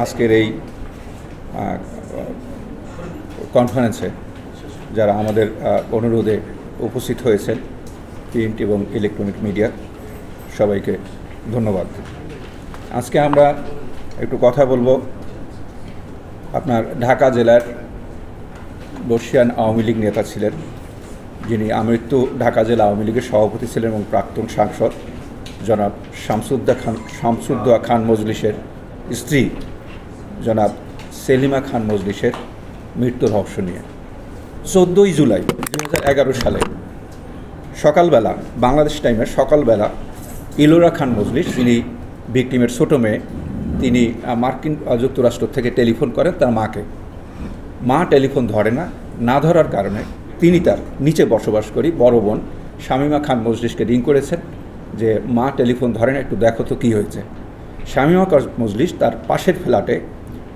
আজকের এই কনফারেন্সে যারা আমাদের অনুরোধে উপস্থিত হয়েছেন প্রিন্ট এবং ইলেকট্রনিক মিডিয়া সবাইকে ধন্যবাদ। আজকে আমরা একটু কথা বলবো আপনার ঢাকা জেলার বর্ষিয়ান আওয়ামী লীগ নেতা ছিলেন, যিনি আমৃত্যু ঢাকা জেলা আওয়ামী লীগের সভাপতি ছিলেন এবং প্রাক্তন সাংসদ জনাব শামসুদ্দোয়া খান মজলিসের স্ত্রী জনাব সেলিমা খান মজলিসের মৃত্যুর রহস্য নিয়ে 14ই জুলাই 2011 সালে সকালবেলা বাংলাদেশ টাইমের সকালবেলা ইলোরা খান মজলিস, যিনি ভিকটিমের ছোট মেয়ে, তিনি মার্কিন যুক্তরাষ্ট্র থেকে টেলিফোন করেন তার মাকে। মা টেলিফোন ধরে না ধরার কারণে তিনি তার নিচে বসবাসকারী বড় বোন শামীমা খান মজলিসকে রিং করেছেন যে মা টেলিফোন ধরে না, একটু দেখো তো কী হয়েছে। শামীমা মজলিস তার পাশের ফ্ল্যাটে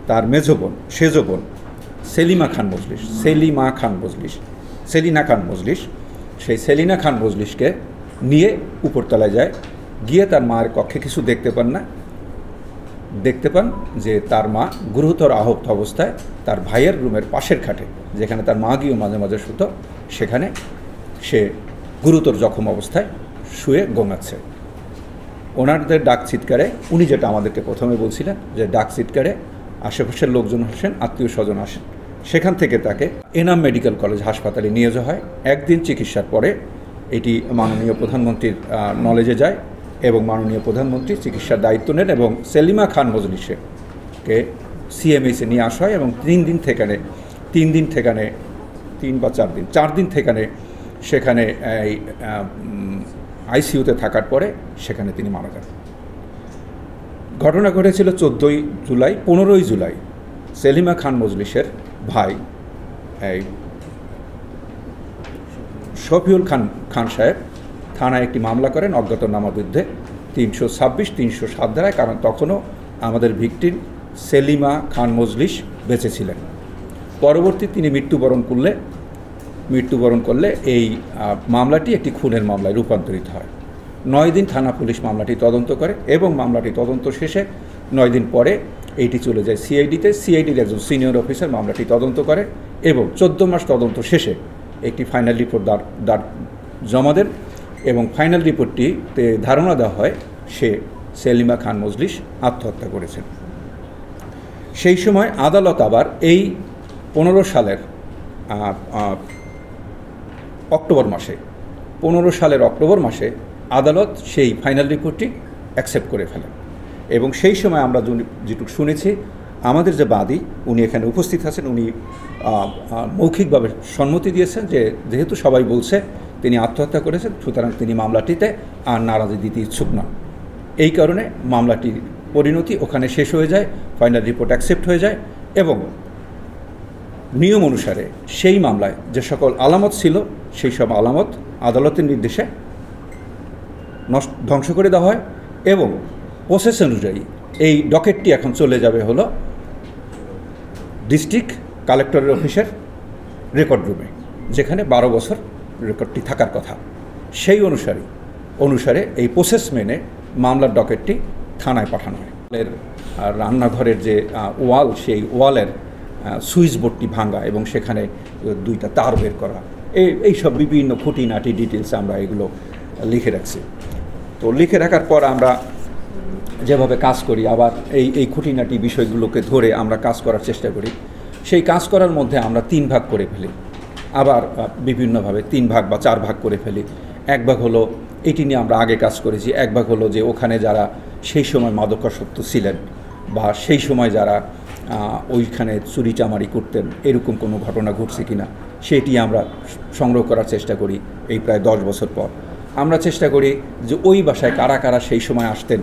তার মেজো বোন সেজো বোন সেলিনা খান মজলিস সেই সেলিনা খান মজলিসকে নিয়ে উপরতলায় যায়। গিয়ে তার মায়ের কক্ষে কিছু দেখতে পান যে তার মা গুরুতর আহত অবস্থায় তার ভাইয়ের রুমের পাশের খাটে, যেখানে তার মা গিয়েও মাঝে মাঝে শুতো, সেখানে সে গুরুতর জখম অবস্থায় শুয়ে গোঙাচ্ছে। ওনাদের ডাক চিৎকারে, উনি যেটা আমাদেরকে প্রথমে বলছিলেন যে ডাক চিৎকারে আশেপাশের লোকজন আসেন, আত্মীয় স্বজন আসেন। সেখান থেকে তাকে এনাম মেডিকেল কলেজ হাসপাতালে নিয়ে যাওয়া হয়। একদিন চিকিৎসার পরে এটি মাননীয় প্রধানমন্ত্রীর নলেজে যায় এবং মাননীয় প্রধানমন্ত্রী চিকিৎসার দায়িত্ব নেন এবং সেলিমা খান মজলিসকে সিএমএইচে নিয়ে আসা হয় এবং 4 দিন সেখানে এই আইসিইউতে থাকার পরে সেখানে তিনি মারা যান। ঘটনা ঘটেছিল 14ই জুলাই। 15ই জুলাই সেলিমা খান মজলিসের ভাই এই শফিউল খান সাহেব থানায় একটি মামলা করেন অজ্ঞাতনামা বিরুদ্ধে 326-307 ধারায়, কারণ তখনও আমাদের ভিকটিম সেলিমা খান মজলিস বেঁচে ছিলেন। পরবর্তী তিনি মৃত্যুবরণ করলে এই মামলাটি একটি খুনের মামলায় রূপান্তরিত হয়। 9 দিন থানা পুলিশ মামলাটি তদন্ত করে এবং মামলাটি তদন্ত শেষে 9 দিন পরে এইটি চলে যায় সিআইডিতে। সিআইডির একজন সিনিয়র অফিসার মামলাটি তদন্ত করে এবং 14 মাস তদন্ত শেষে একটি ফাইনাল রিপোর্ট জমা দেন এবং ফাইনাল রিপোর্টটিতে ধারণা দেওয়া হয় সে সেলিমা খান মজলিস আত্মহত্যা করেছেন। সেই সময় আদালত আবার এই 15 সালের অক্টোবর মাসে আদালত সেই ফাইনাল রিপোর্টটি অ্যাকসেপ্ট করে ফেলেন এবং সেই সময় আমরা যেটুকু শুনেছি, আমাদের যে বাদী উনি এখানে উপস্থিত আছেন, উনি মৌখিকভাবে সম্মতি দিয়েছেন যে যেহেতু সবাই বলছে তিনি আত্মহত্যা করেছেন, সুতরাং তিনি মামলাটিতে আর নারাজি দিতে ইচ্ছুক নন। এই কারণে মামলাটির পরিণতি ওখানে শেষ হয়ে যায়, ফাইনাল রিপোর্ট অ্যাকসেপ্ট হয়ে যায় এবং নিয়ম অনুসারে সেই মামলায় যে সকল আলামত ছিল সেই সব আলামত আদালতের নির্দেশে ধ্বংস করে দেওয়া হয় এবং প্রসেস অনুযায়ী এই ডকেটটি এখন চলে যাবে হলো ডিস্ট্রিক্ট কালেক্টরের অফিসের রেকর্ড রুমে, যেখানে 12 বছর রেকর্ডটি থাকার কথা। সেই অনুসারে এই প্রসেস মেনে মামলার ডকেটটি থানায় পাঠানো হয়। রান্নাঘরের যে ওয়াল, সেই ওয়ালের সুইচ বোর্ডটি ভাঙা এবং সেখানে 2টা তার বের করা, এইসব বিভিন্ন খুঁটিনাটি ডিটেলস আমরা এগুলো লিখে রাখছি। তো লিখে রাখার পর আমরা যেভাবে কাজ করি, আবার এই খুঁটিনাটি বিষয়গুলোকে ধরে আমরা কাজ করার চেষ্টা করি। সেই কাজ করার মধ্যে আমরা 3 ভাগ করে ফেলি, আবার বিভিন্নভাবে 3 ভাগ বা 4 ভাগ করে ফেলি। এক ভাগ হলো এটি নিয়ে আমরা আগে কাজ করেছি, এক ভাগ হলো যে ওখানে যারা সেই সময় মাদকাসক্ত ছিলেন বা সেই সময় যারা ওইখানে চুরি চামারি করতেন, এরকম কোনো ঘটনা ঘটছে কিনা সেটি আমরা সংগ্রহ করার চেষ্টা করি। এই প্রায় 10 বছর পর আমরা চেষ্টা করি যে ওই বাসায় কারা কারা সেই সময় আসতেন,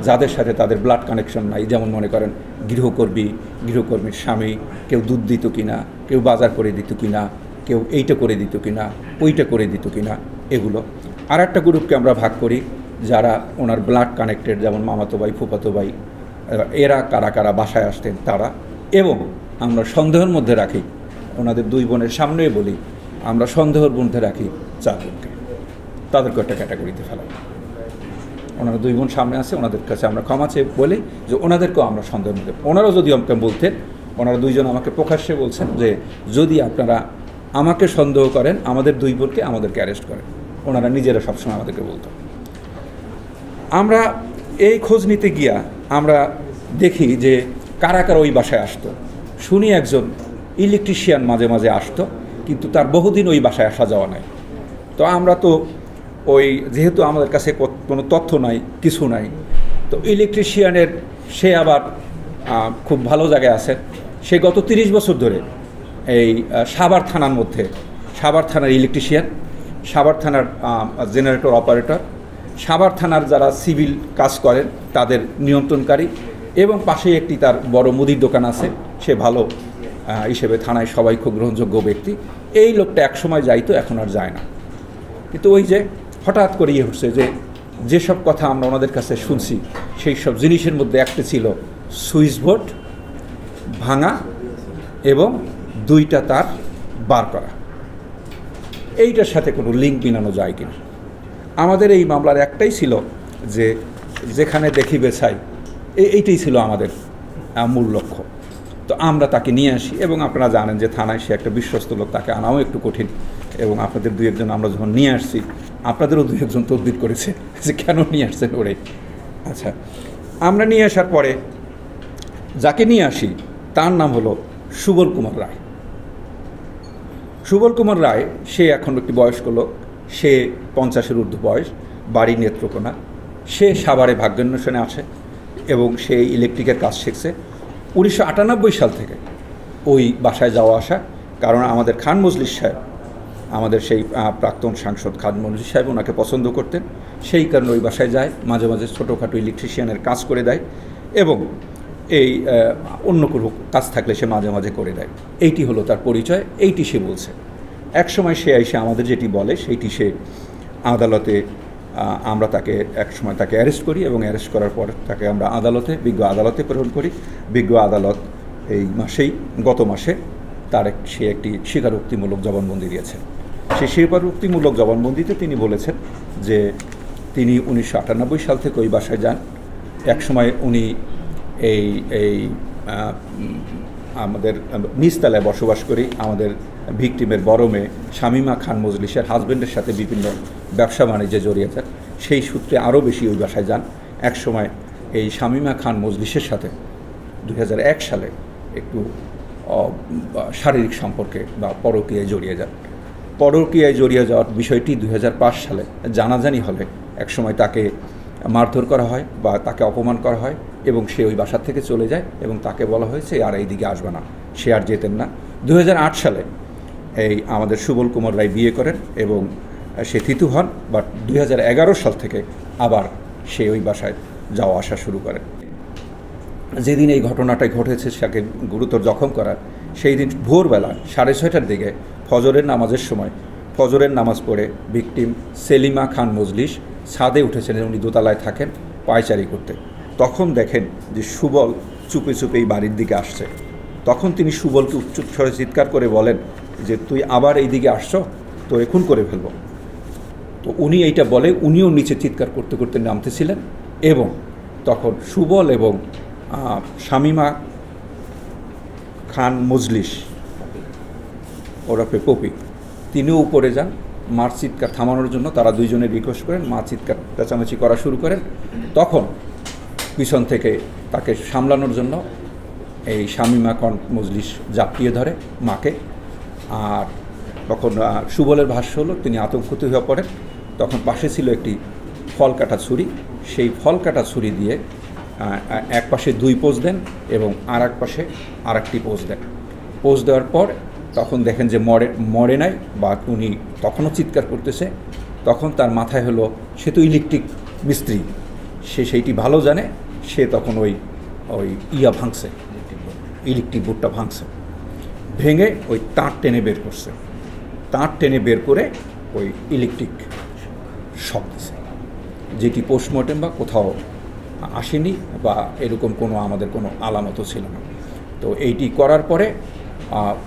যাদের সাথে তাদের ব্লাড কানেকশন নাই, যেমন মনে করেন গৃহকর্মীর স্বামী, কেউ দুধ দিত কিনা, কেউ বাজার করে দিত কিনা, কেউ এইটা করে দিত কিনা, ওইটা করে দিত কিনা, এগুলো। আর একটা গ্রুপকে আমরা ভাগ করি যারা ওনার ব্লাড কানেক্টেড, যেমন মামাতো ভাই, ফুফাতো ভাই, এরা কারা কারা বাসায় আসতেন তারা। এবং আমরা সন্দেহের মধ্যে রাখি, ওনাদের 2 বোনের সামনেই বলি, আমরা সন্দেহের মধ্যে রাখি 4 বোনকে, তাদেরকে একটা ক্যাটাগরিতে ফেলা। ওনারা 2 বোন সামনে আছে, ওনাদের কাছে আমরা ক্ষমা চেয়ে বলি যে ওনাদেরকেও আমরা সন্দেহ মধ্যে, ওনারাও যদি আমাকে বলতেন, ওনারা 2 জন আমাকে প্রকাশ্যে বলছেন যে যদি আপনারা আমাকে সন্দেহ করেন আমাদের 2 বোনকে আমাদেরকে অ্যারেস্ট করেন, ওনারা নিজেরা সবসময় আমাদেরকে বলতো। আমরা এই খোঁজ নিতে গিয়া আমরা দেখি যে কারা কারা ওই বাসায় আসতো। শুনি একজন ইলেকট্রিশিয়ান মাঝে মাঝে আসতো, কিন্তু তার বহুদিন ওই বাসায় আসা যাওয়া নাই। তো আমরা তো ওই যেহেতু আমাদের কাছে কোনো তথ্য নাই, কিছু নাই, তো ইলেকট্রিশিয়ানের সে আবার খুব ভালো জায়গায় আছে। সে গত 30 বছর ধরে এই সাভার থানার মধ্যে, সাভার থানার ইলেকট্রিশিয়ান, সাভার থানার জেনারেটর অপারেটর, সাভার থানার যারা সিভিল কাজ করেন তাদের নিয়ন্ত্রণকারী, এবং পাশেই একটি তার বড় মুদির দোকান আছে। সে ভালো হিসেবে থানায় সবাই খুব গ্রহণযোগ্য ব্যক্তি। এই লোকটা একসময় যাইতো, এখন আর যায় না। কিন্তু ওই যে হঠাৎ করে হচ্ছে যে যেসব কথা আমরা ওনাদের কাছে শুনছি, সেই সব জিনিসের মধ্যে একটা ছিল সুইচ বোর্ড ভাঙা এবং 2টা তার বার করা। এইটার সাথে কোনো লিঙ্ক মিলানো যায় কিনা। আমাদের এই মামলার একটাই ছিল যে যেখানে দেখি বেছাই, এইটাই ছিল আমাদের মূল লক্ষ্য। তো আমরা তাকে নিয়ে আসি, এবং আপনারা জানেন যে থানায় সে একটা বিশ্বস্ত লোক, তাকে আনাও একটু কঠিন। এবং আপনাদের 2-1 আমরা যখন নিয়ে আসছি, আপনাদেরও 2-1 তদবির করেছে যে কেন নিয়ে আসছেন ওরে। আচ্ছা, আমরা নিয়ে আসার পরে যাকে নিয়ে আসি তার নাম হলো সুবল কুমার রায়। সুবল কুমার রায় সে এখন একটি বয়স্ক লোক, সে 50-এর ঊর্ধ্ব বয়স, বাড়ি নেত্রকোনা। সে সাভারে ভাগ্যান্বেষণে আসে এবং সে ইলেকট্রিকের কাজ শিখছে 1998 সাল থেকে ওই বাসায় যাওয়া আসা। কারণ আমাদের খান মজলিস সাহেব, আমাদের সেই প্রাক্তন সাংসদ খান মজলিস সাহেব ওনাকে পছন্দ করতেন, সেই কারণে ওই বাসায় যায়, মাঝে মাঝে ছোটোখাটো ইলেকট্রিশিয়ানের কাজ করে দেয়, এবং এই অন্য কোনো কাজ থাকলে সে মাঝে মাঝে করে দেয়। এইটি হলো তার পরিচয়, এইটি সে বলছে। একসময় সে এসে আমাদের যেটি বলে সেইটি সে আদালতে, আমরা তাকে একসময় তাকে অ্যারেস্ট করি, এবং অ্যারেস্ট করার পর তাকে আমরা বিজ্ঞ আদালতে প্রেরণ করি। বিজ্ঞ আদালত এই মাসেই, গত মাসে সে একটি স্বীকারোক্তিমূলক জবানবন্দি দিয়েছেন। সেই স্বীকারোক্তিমূলক জবানবন্দিতে তিনি বলেছেন যে তিনি 1998 সাল থেকে ওই বাসায় যান। একসময় উনি এই আমাদের নিচতলায় বসবাস করি, আমাদের ভিকটিমের বড় মেয়ে শামীমা খান মজলিসের হাজব্যান্ডের সাথে বিভিন্ন ব্যবসা বাণিজ্যে জড়িয়ে যান। সেই সূত্রে আরও বেশি ওই বাসায় যান। একসময় এই শামীমা খান মজলিসের সাথে 2001 সালে একটু শারীরিক সম্পর্কে বা পরকীয়ায় জড়িয়ে যান। পরকীয়ায় জড়িয়ে যাওয়ার বিষয়টি 2005 সালে জানাজানি হলে একসময় তাকে মারধর করা হয় বা তাকে অপমান করা হয়, এবং সে ওই বাসার থেকে চলে যায়, এবং তাকে বলা হয়েছে আর এইদিকে আসবে না, সে আর যেতেন না। 2008 সালে এই আমাদের সুবল কুমার রায় বিয়ে করেন এবং সে থিতু হন, বাট 2011 সাল থেকে আবার সে ওই বাসায় যাওয়া আসা শুরু করেন। যেদিন এই ঘটনাটা ঘটেছে, তাকে গুরুতর জখম করার, সেই দিন ভোরবেলা 6:30টার দিকে ফজরের নামাজের সময়, ফজরের নামাজ পড়ে ভিকটিম সেলিমা খান মজলিস ছাদে উঠেছিলেন, উনি দোতলায় থাকেন, পায়চারি করতে। তখন দেখেন যে সুবল চুপে চুপে এই বাড়ির দিকে আসছে। তখন তিনি সুবলকে উচ্চস্বরে চিৎকার করে বলেন যে তুই আবার এই দিকে আসছো, তোরে খুন করে ফেলব। তো উনি এইটা বলে উনিও নিচে চিৎকার করতে করতে নামতেছিলেন, এবং তখন সুবল এবং শামীমা খান মজলিস ওরফে পপি, তিনিও উপরে যান মার চিৎকার থামানোর জন্য। তারা 2 জনে রিকোয়েস্ট করেন, মা চিৎকার চেঁচামেচি করা শুরু করেন। তখন পিছন থেকে তাকে সামলানোর জন্য এই শামীমা খান মজলিস জাপিয়ে ধরে মাকে। আর তখন সুবলের ভাষ্য হলো তিনি আতঙ্কিত হয়ে পড়েন। তখন পাশে ছিল একটি ফল কাটা ছুরি, সেই ফল কাটা ছুরি দিয়ে এক পাশে 2 পোজ দেন এবং আর এক পাশে আর একটি পোজ দেন। পোজ দেওয়ার পর তখন দেখেন যে মরে নাই, বা উনি তখনও চিৎকার করতেছে। তখন তার মাথায় হলো, সে তো ইলেকট্রিক মিস্ত্রি, সে সেইটি ভালো জানে। সে তখন ওই ভাঙছে, ইলেকট্রিক বোর্ডটা ভাঙছে, ভেঙে ওই তার টেনে বের করছে। তার টেনে বের করে ওই ইলেকট্রিক শক দিছে, যেটি পোস্টমর্টেম বা কোথাও আসেনি, বা এরকম কোনো আমাদের কোনো আলামতও ছিল না। তো এইটি করার পরে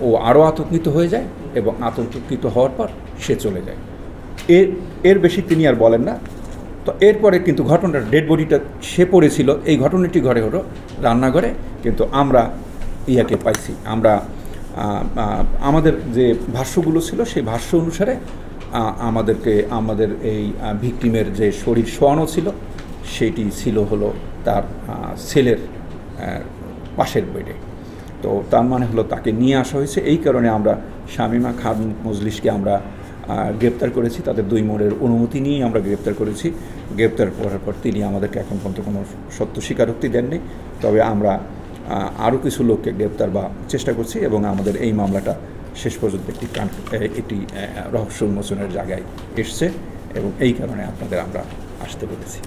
ও আরও আতঙ্কিত হয়ে যায়, এবং আতঙ্কিত হওয়ার পর সে চলে যায়। এর বেশি তিনি আর বলেন না। তো এরপরে কিন্তু ঘটনার ডেড বডিটা সে পড়েছিল, এই ঘটনাটি ঘরে হলো রান্নাঘরে, কিন্তু আমরা ইয়াকে পাইছি, আমরা আমাদের যে ভাষ্যগুলো ছিল সেই ভাষ্য অনুসারে আমাদের এই ভিকটিমের যে শরীর শোয়ানো ছিল সেটি ছিল হলো তার সেলের পাশের বেডে। তো তার মানে হলো তাকে নিয়ে আসা হয়েছে, এই কারণে আমরা শামীমা খান মজলিসকে আমরা গ্রেপ্তার করেছি, তাদের 2 মোড়ের অনুমতি নিয়েই আমরা গ্রেপ্তার করেছি। গ্রেপ্তার করার পর তিনি আমাদেরকে এখন পর্যন্ত কোনো সত্য স্বীকারোক্তি দেননি, তবে আমরা আরও কিছু লোককে গ্রেপ্তার বা চেষ্টা করছি এবং আমাদের এই মামলাটা শেষ পর্যন্ত একটি রহস্য উন্মোচনের জায়গায় এসছে এবং এই কারণে আপনাদের আমরা আসতে বলেছি।